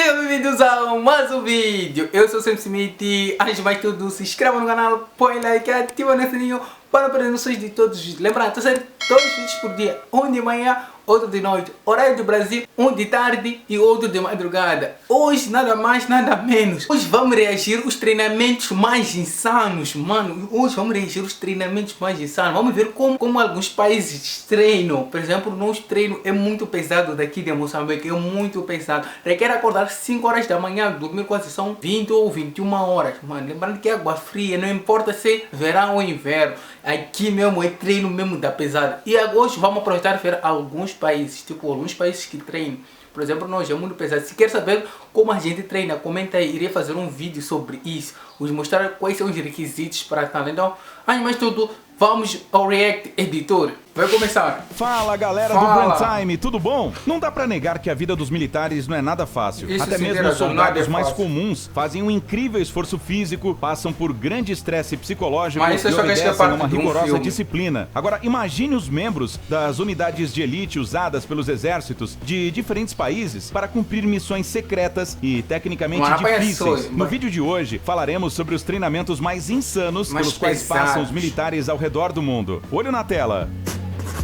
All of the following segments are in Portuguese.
Sejam bem-vindos a mais um vídeo. Eu sou o Sam Smith. Antes de mais tudo, se inscreva no canal, põe like e ativa o sininho para não perder noções de todos os vídeos. Lembrando, estou saindo todos os vídeos por dia, um de manhã, outro de noite, horário do Brasil, um de tarde e outro de madrugada. Hoje nada mais, nada menos. Hoje vamos reagir os treinamentos mais insanos, mano. Hoje vamos reagir os treinamentos mais insanos. Vamos ver como alguns países treinam. Por exemplo, o nosso treino é muito pesado daqui de Moçambique, é muito pesado. Requer acordar 5 horas da manhã, dormir quase são 20 ou 21 horas, mano. Lembrando que é água fria, não importa se verão ou inverno. Aqui mesmo é treino mesmo da pesada. E hoje vamos aproveitar e ver alguns países, tipo alguns países que treinam. Por exemplo, nós é muito pesado. Se quer saber como a gente treina, comenta aí. Irei fazer um vídeo sobre isso. Vos mostrar quais são os requisitos para tal. Então, antes de mais tudo, vamos ao React Editor. Vai começar. Fala galera do Brand Time, tudo bom? Não dá pra negar que a vida dos militares não é nada fácil. Isso, até mesmo os soldados mais comuns fazem um incrível esforço físico, passam por grande estresse psicológico e obedecem a uma rigorosa disciplina. Agora imagine os membros das unidades de elite usadas pelos exércitos de diferentes países para cumprir missões secretas e tecnicamente difíceis. No vídeo de hoje falaremos sobre os treinamentos mais insanos pelos quais passam os militares ao redor do mundo. Olho na tela.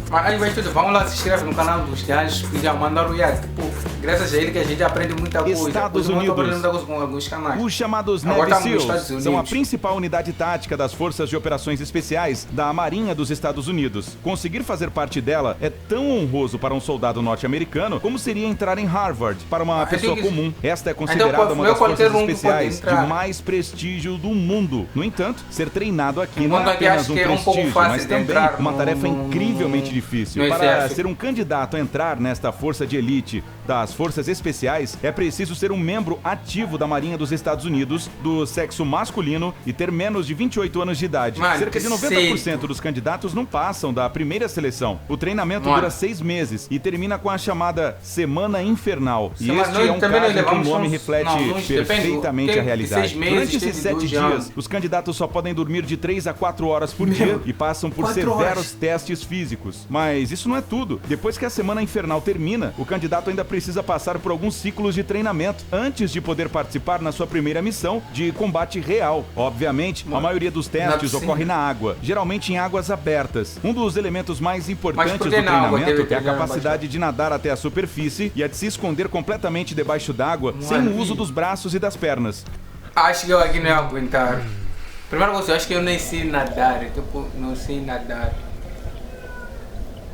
Mas vai tudo, vamos lá, se inscreve no canal dos gajos que já mandaram o Yad. Tipo, graças a ele que a gente aprende muita coisa. Estados Unidos. Com alguns canais. Os chamados Navy SEALs são a principal unidade tática das Forças de Operações Especiais da Marinha dos Estados Unidos. Conseguir fazer parte dela é tão honroso para um soldado norte-americano como seria entrar em Harvard para uma pessoa comum. Esta é considerada uma das forças especiais de mais prestígio do mundo. No entanto, ser treinado aqui não é apenas um prestígio, mas também uma tarefa incrivelmente difícil. Para ser um candidato a entrar nesta força de elite das Forças Especiais, é preciso ser um membro ativo da Marinha dos Estados Unidos, do sexo masculino e ter menos de 28 anos de idade. Cerca de 90% dos candidatos não passam da primeira seleção. O treinamento dura 6 meses e termina com a chamada Semana Infernal. E este é um caso que o nome reflete perfeitamente a realidade. Durante esses 7 dias, os candidatos só podem dormir de 3 a 4 horas por dia e passam por severos testes físicos. Mas isso não é tudo. Depois que a Semana Infernal termina, o candidato ainda precisa passar por alguns ciclos de treinamento antes de poder participar na sua primeira missão de combate real. Obviamente, a maioria dos testes ocorre na água, geralmente em águas abertas. Um dos elementos mais importantes do treinamento é a capacidade de nadar até a superfície e a de se esconder completamente debaixo d'água sem o uso dos braços e das pernas. Acho que eu aqui não ia aguentar. Primeiro coisa, eu acho que eu nem sei nadar. Tipo, não sei nadar.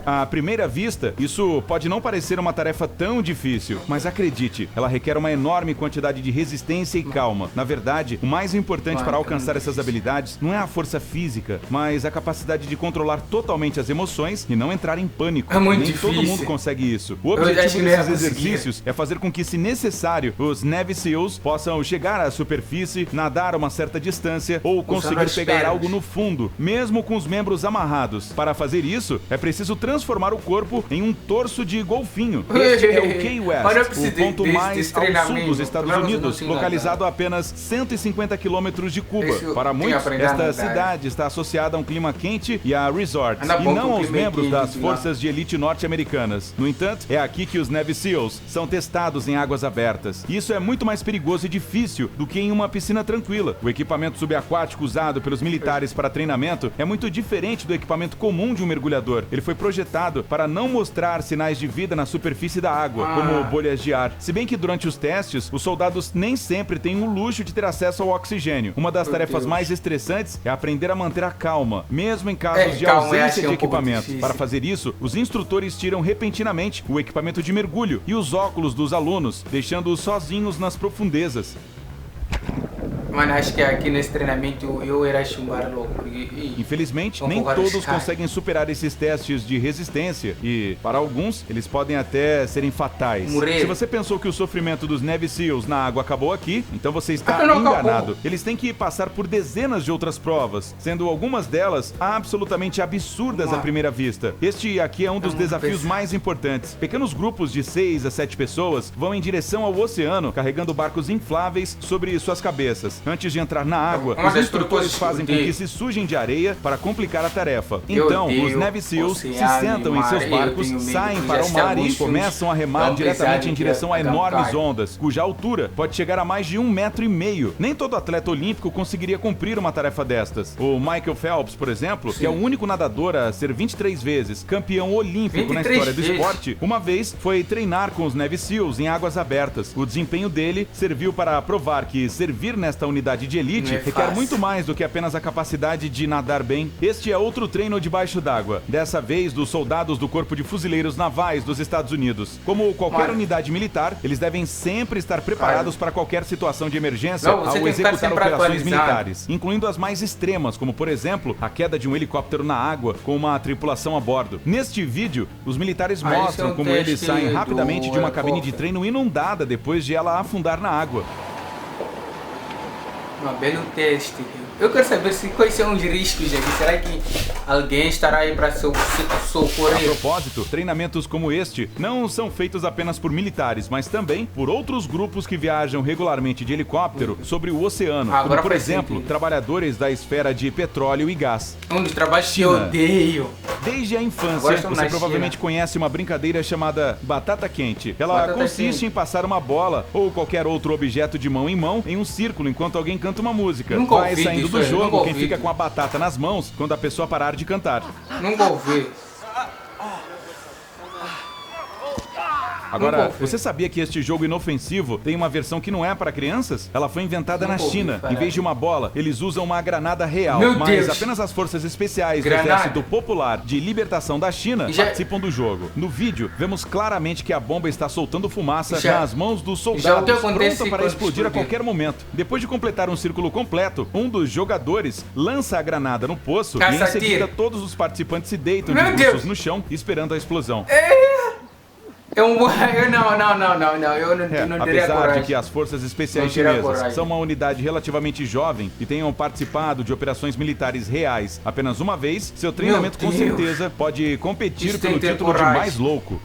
À primeira vista, isso pode não parecer uma tarefa tão difícil, mas acredite, ela requer uma enorme quantidade de resistência e calma. Na verdade, o mais importante para alcançar essas habilidades não é a força física, mas a capacidade de controlar totalmente as emoções e não entrar em pânico. É muito Nem difícil. Todo mundo consegue isso. O objetivo desses exercícios é fazer com que, se necessário, os Navy SEALs possam chegar à superfície, nadar a uma certa distância ou conseguir pegar algo no fundo, mesmo com os membros amarrados. Para fazer isso, é preciso transformar o corpo em um torso de golfinho. Este é o Key West, o ponto mais ao sul dos Estados Unidos, localizado a apenas 150 quilômetros de Cuba. Para muitos, esta cidade está associada a um clima quente e a resorts, e não aos membros das forças de elite norte-americanas. No entanto, é aqui que os Navy SEALs são testados em águas abertas. Isso é muito mais perigoso e difícil do que em uma piscina tranquila. O equipamento subaquático usado pelos militares para treinamento é muito diferente do equipamento comum de um mergulhador. Ele foi projetado para não mostrar sinais de vida na superfície da água, como bolhas de ar. Se bem que durante os testes, os soldados nem sempre têm o luxo de ter acesso ao oxigênio. Uma das tarefas mais estressantes é aprender a manter a calma, mesmo em casos de ausência de equipamento. Para fazer isso, os instrutores tiram repentinamente o equipamento de mergulho e os óculos dos alunos, deixando-os sozinhos nas profundezas. Mano, acho que aqui nesse treinamento eu era chumbar logo. Infelizmente, nem todos conseguem superar esses testes de resistência e, para alguns, eles podem até serem fatais. Se você pensou que o sofrimento dos Navy SEALs na água acabou aqui, então você está enganado. Eles têm que passar por dezenas de outras provas, sendo algumas delas absolutamente absurdas à primeira vista. Este aqui é um dos desafios mais importantes. Pequenos grupos de 6 a 7 pessoas vão em direção ao oceano, carregando barcos infláveis sobre suas cabeças. Antes de entrar na água, Uma os das instrutores propósitos fazem com de- que se sujem de areia para complicar a tarefa. Eu Então, odeio os Navy SEAls se oceano e sentam em mar. seus Eu barcos, tenho medo saem que para já o está mar e alguns começam a remar tão diretamente pesado em direção a que enormes cai. ondas, cuja altura pode chegar a mais de 1,5 metros. Nem todo atleta olímpico conseguiria cumprir uma tarefa destas. O Michael Phelps, por exemplo, que é o único nadador a ser 23 vezes campeão olímpico na 23 história do vezes. esporte, uma vez foi treinar com os Navy SEAls em águas abertas. O desempenho dele serviu para provar que servir nesta unidade de elite Não é requer fácil. muito mais do que apenas a capacidade de nadar bem. Este é outro treino debaixo d'água, dessa vez dos soldados do Corpo de Fuzileiros Navais dos Estados Unidos. Como qualquer Olha. unidade militar, eles devem sempre estar preparados para qualquer situação de emergência Não, você ao tem que estar executar sempre operações atualizado. militares, incluindo as mais extremas, como por exemplo, a queda de um helicóptero na água com uma tripulação a bordo. Neste vídeo, os militares esse é mostram um como eles teste saem rapidamente do de uma cabine de helicóptero. treino inundada depois de ela afundar na água. Um belo teste. Eu quero saber quais são os riscos aqui. Será que alguém estará aí para A socorrer? propósito, treinamentos como este não são feitos apenas por militares, mas também por outros grupos que viajam regularmente de helicóptero sobre o oceano, como Agora por faz exemplo, sentido. trabalhadores da esfera de petróleo e gás. Um dos trabalhos que eu China. odeio. Desde a Agora infância, estamos você na provavelmente China. conhece uma brincadeira chamada batata quente. Ela Batata consiste quente. em passar uma bola ou qualquer outro objeto de mão em mão em um círculo enquanto alguém canta uma música. Nunca Vai ouvi saindo disso do aí, nunca jogo quem ouvi fica disso. com a batata nas mãos quando a pessoa parar de cantar. Nunca ouvi. Agora, Nunca ouvi. você sabia que este jogo inofensivo tem uma versão que não é para crianças? Ela foi inventada na Nunca ouvi China. falar. Em vez de uma bola, eles usam uma granada real. Meu Mas Deus! apenas as forças especiais Granada. do Exército Popular de Libertação da China Já- participam do jogo. No vídeo, vemos claramente que a bomba está soltando fumaça Já- nas mãos dos Já o que soldados, acontece pronta para quando explodir a explodir? qualquer momento. Depois de completar um círculo completo, um dos jogadores lança a granada no poço e em Caça seguida tiro. todos os participantes se deitam Meu de bruços Deus! no chão, esperando a explosão. Eu não, eu não teria Apesar de coragem. que as forças especiais Não terá chinesas coragem. são uma unidade relativamente jovem e tenham participado de operações militares reais apenas uma vez, seu treinamento com Meu Deus. certeza pode competir Isso tem pelo que ter título de coragem. mais louco.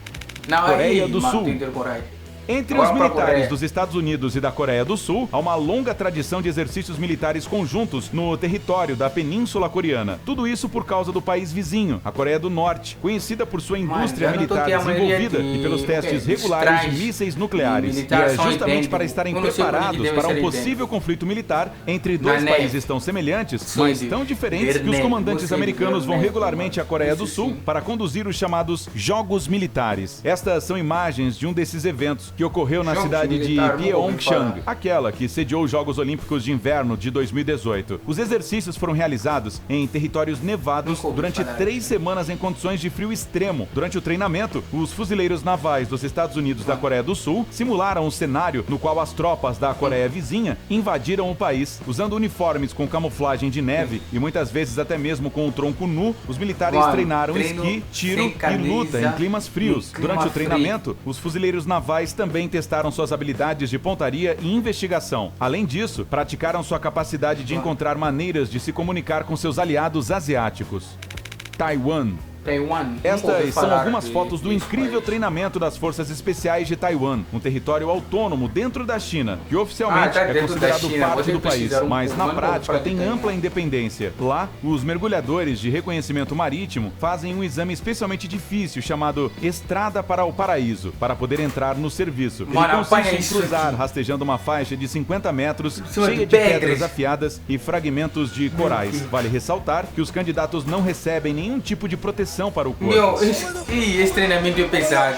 Não, Coreia aí, do mano, Sul. tem que ter coragem. Entre Agora os pra militares Coreia. dos Estados Unidos e da Coreia do Sul, há uma longa tradição de exercícios militares conjuntos no território da Península Coreana. Tudo isso por causa do país vizinho, a Coreia do Norte, conhecida por sua indústria já notou militar que a maioria desenvolvida de- e pelos testes dos regulares de trajes mísseis nucleares. E militares é são justamente idênticos. para estarem Eu não sei por que preparados devem para um ser possível conflito militar entre dois neve. países tão semelhantes, Sim, mas de tão diferentes ver que os neve. comandantes Você de americanos ver vão neve, regularmente à mano. Coreia do Isso Sul sim. para conduzir os chamados Jogos Militares. Estas são imagens de um desses eventos que ocorreu na Jogos cidade de militar, nunca ouvi Pyeongchang, falar. aquela que sediou os Jogos Olímpicos de Inverno de 2018. Os exercícios foram realizados em territórios nevados Nunca ouvi durante falar. 3 semanas em condições de frio extremo. Durante o treinamento, os fuzileiros navais dos Estados Unidos e da Coreia do Sul simularam um cenário no qual as tropas da Coreia vizinha invadiram o país. Usando uniformes com camuflagem de neve e muitas vezes até mesmo com o tronco nu, os militares Mano, treinaram treino esqui, tiro sem e camisa, luta em climas frios. em clima Durante o frio. treinamento, os fuzileiros navais também testaram suas habilidades de pontaria e investigação. Além disso, praticaram sua capacidade de encontrar maneiras de se comunicar com seus aliados asiáticos. Taiwan. Taiwan. nunca ouvi Estas são falar algumas fotos do desse incrível país. treinamento das Forças Especiais de Taiwan, um território autônomo dentro da China, que oficialmente tá é dentro da considerado China. parte Você do país, precisa um mas na comando prática para tem Taiwan. ampla independência. Lá, os mergulhadores de reconhecimento marítimo fazem um exame especialmente difícil chamado Estrada para o Paraíso, para poder entrar no serviço. Ele Mano, apanha consiste em isso cruzar aqui. rastejando uma faixa de 50 metros, cima cheia de de pedras pedras. afiadas e fragmentos de corais. Deus. Vale ressaltar que os candidatos não recebem nenhum tipo de proteção para o corpo. Meu, esse treinamento é pesado.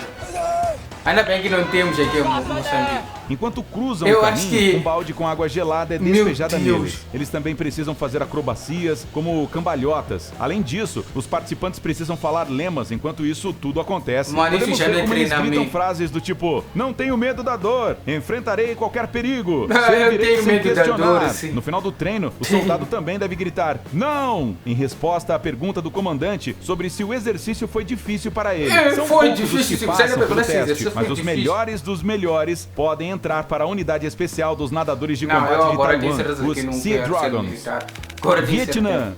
Ainda bem que não temos aqui em Moçambique. Enquanto cruzam Eu o acho caminho, que- um balde com água gelada é Meu despejada Deus. neles. Eles também precisam fazer acrobacias, como cambalhotas. Além disso, os participantes precisam falar lemas enquanto isso tudo acontece. Mano, isso Podemos já ver não é como eles gritam treinamento. frases do tipo: não tenho medo da dor, enfrentarei qualquer perigo, Eu servirei tenho sem medo da questionar. dor, assim. No final do treino, o soldado também deve gritar não, em resposta à pergunta do comandante sobre se o exercício foi difícil para ele. São Foi poucos os difícil, que se você passam não pelo esse teste, exercício mas foi os difícil. melhores dos melhores podem entrar para a unidade especial dos nadadores de Não, eu combate de agora tenho Taiwan, certeza que não os Sea quero ser Dragons. militar. Agora tenho Vietnã. certeza.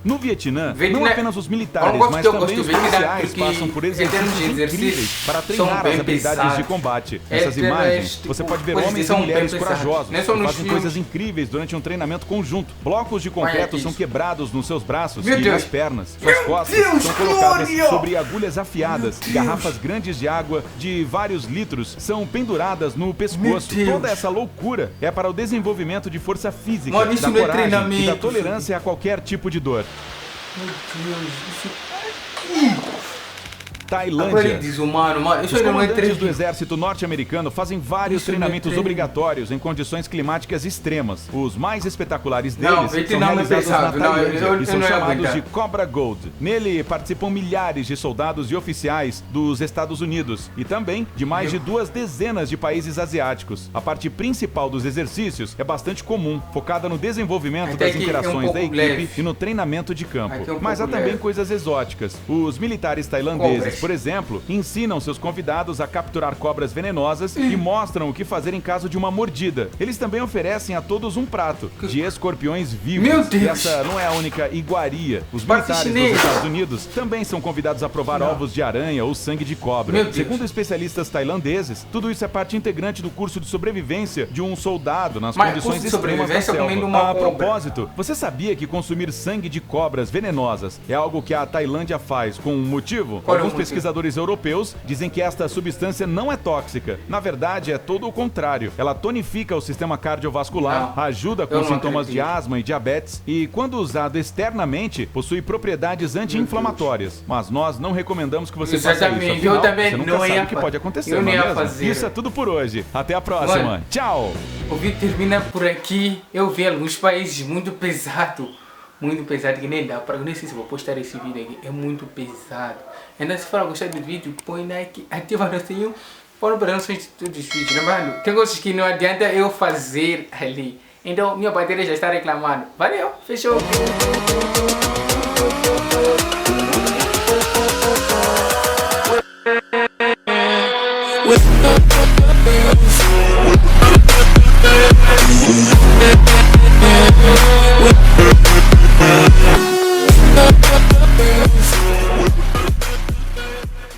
No Vietnã, não apenas os militares, mas também os policiais passam por exercícios incríveis para treinar as habilidades de combate. Nessas imagens, você pode ver homens e mulheres corajosos que fazem coisas incríveis durante um treinamento conjunto. Blocos de concreto são quebrados nos seus braços e nas pernas. Suas costas são colocadas sobre agulhas afiadas. Garrafas grandes de água de vários litros são penduradas no pescoço. Toda essa loucura é para o desenvolvimento de força física, da coragem e da tolerância a qualquer tipo de dor. Meu Deus, isso... Tailândia. Os comandantes do exército norte-americano fazem vários treinamentos obrigatórios em condições climáticas extremas. Os mais espetaculares deles são realizados na Tailândia e são chamados de Cobra Gold. Nele participam milhares de soldados e oficiais dos Estados Unidos e também de mais de 2 dezenas de países asiáticos. A parte principal dos exercícios é bastante comum, focada no desenvolvimento das interações da equipe e no treinamento de campo. Mas há também coisas exóticas. Os militares tailandeses, por exemplo, ensinam seus convidados a capturar cobras venenosas e mostram o que fazer em caso de uma mordida. Eles também oferecem a todos um prato de escorpiões vivos. Meu Deus! E essa não é a única iguaria. Os militares dos Estados Unidos também são convidados a provar ovos de aranha ou sangue de cobra. Segundo especialistas tailandeses, tudo isso é parte integrante do curso de sobrevivência de um soldado nas condições extremas da selva. A propósito, você sabia que consumir sangue de cobras venenosas é algo que a Tailândia faz com um motivo? Alguns pesquisadores europeus dizem que esta substância não é tóxica. Na verdade, é todo o contrário. Ela tonifica o sistema cardiovascular, ajuda com sintomas de asma e diabetes e, quando usado externamente, possui propriedades anti-inflamatórias. Mas nós não recomendamos que você faça isso. Afinal, você nunca sabe o que pode acontecer, não é mesmo? Isso é tudo por hoje. Até a próxima. Tchau! O vídeo termina por aqui. Eu vi alguns países muito pesado que nem dá para... Eu nem sei se vou postar esse vídeo aqui, é muito pesado. Ainda se for gostar do vídeo, põe like, ativa o sininho para não perder todos os vídeos, mano. Tem coisas que não adianta eu fazer ali. Então minha bateria já está reclamando. Valeu, fechou! With